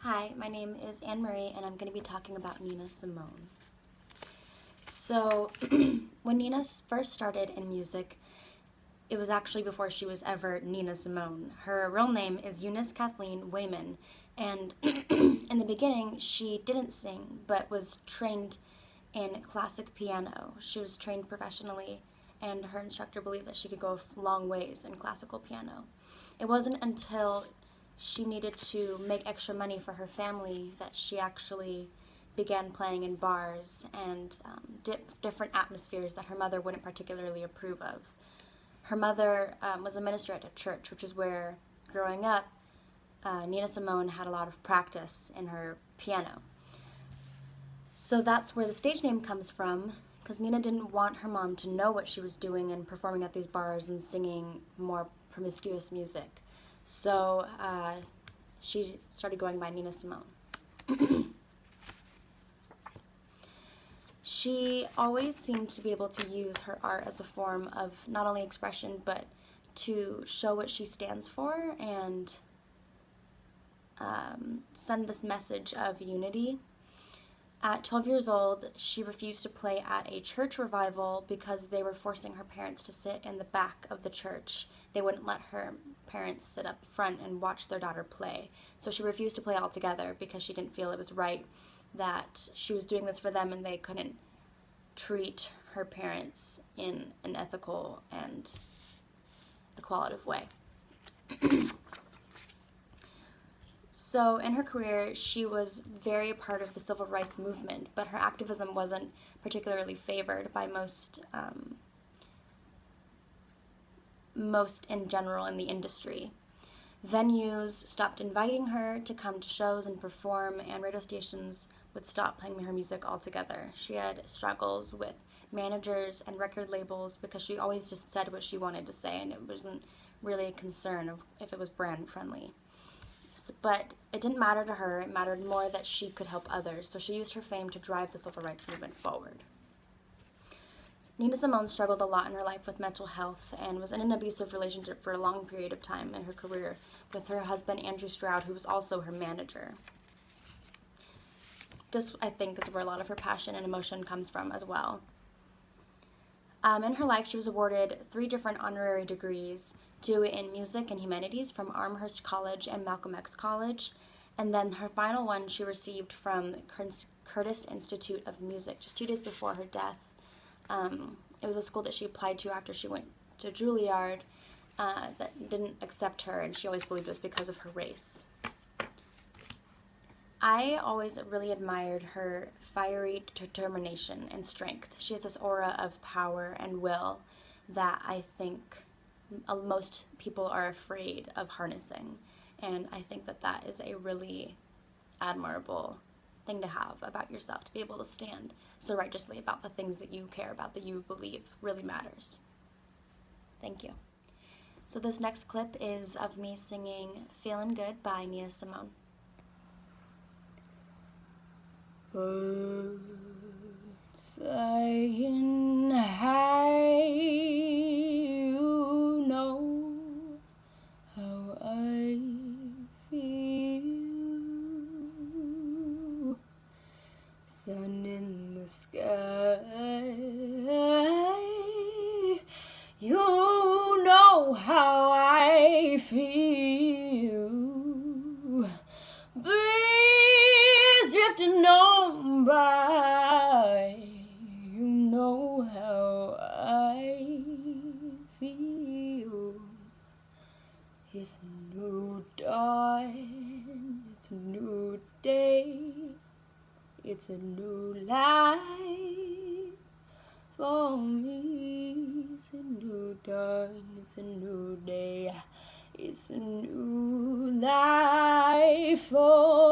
Hi, my name is Anne Marie, and I'm going to be talking about Nina Simone. So, when Nina first started in music, it was actually before she was ever Nina Simone. Her real name is Eunice Kathleen Wayman, and in the beginning, she didn't sing, but was trained in classic piano. She was trained professionally, and her instructor believed that she could go a long ways in classical piano. It wasn't until she needed to make extra money for her family that she actually began playing in bars and different atmospheres that her mother wouldn't particularly approve of. Her mother was a minister at a church, which is where, growing up, Nina Simone had a lot of practice in her piano. So that's where the stage name comes from, because Nina didn't want her mom to know what she was doing and performing at these bars and singing more promiscuous music. So she started going by Nina Simone. She always seemed to be able to use her art as a form of not only expression, but to show what she stands for and send this message of unity. At 12 years old, she refused to play at a church revival because they were forcing her parents to sit in the back of the church. They wouldn't let her parents sit up front and watch their daughter play. So she refused to play altogether because she didn't feel it was right that she was doing this for them and they couldn't treat her parents in an ethical and equalitative way. So in her career, she was very a part of the civil rights movement, but her activism wasn't particularly favored by most in general in the industry. Venues stopped inviting her to come to shows and perform, and radio stations would stop playing her music altogether. She had struggles with managers and record labels because she always just said what she wanted to say, and it wasn't really a concern of if it was brand friendly. But it didn't matter to her. It mattered more that she could help others, so she used her fame to drive the civil rights movement forward. Nina Simone struggled a lot in her life with mental health and was in an abusive relationship for a long period of time in her career with her husband, Andrew Stroud, who was also her manager. This, I think, is where a lot of her passion and emotion comes from as well. In her life, she was awarded 3 different honorary degrees, 2 in music and humanities from Amherst College and Malcolm X College, and then her final one she received from Curtis Institute of Music just 2 days before her death. It was a school that she applied to after she went to Juilliard that didn't accept her, and she always believed it was because of her race. I always really admired her fiery determination and strength. She has this aura of power and will that I think most people are afraid of harnessing, and I think that that is a really admirable thing to have about yourself, to be able to stand so righteously about the things that you care about, that you believe really matters. Thank you. So this next clip is of me singing Feelin' Good by Nina Simone. Birds flying high, you know how I feel. Sun in the sky, you know how I feel. Breeze drifting on by, you know how I feel. It's a new dawn, it's a new day, it's a new life for me. It's a new dawn, it's a new day, it's a new life for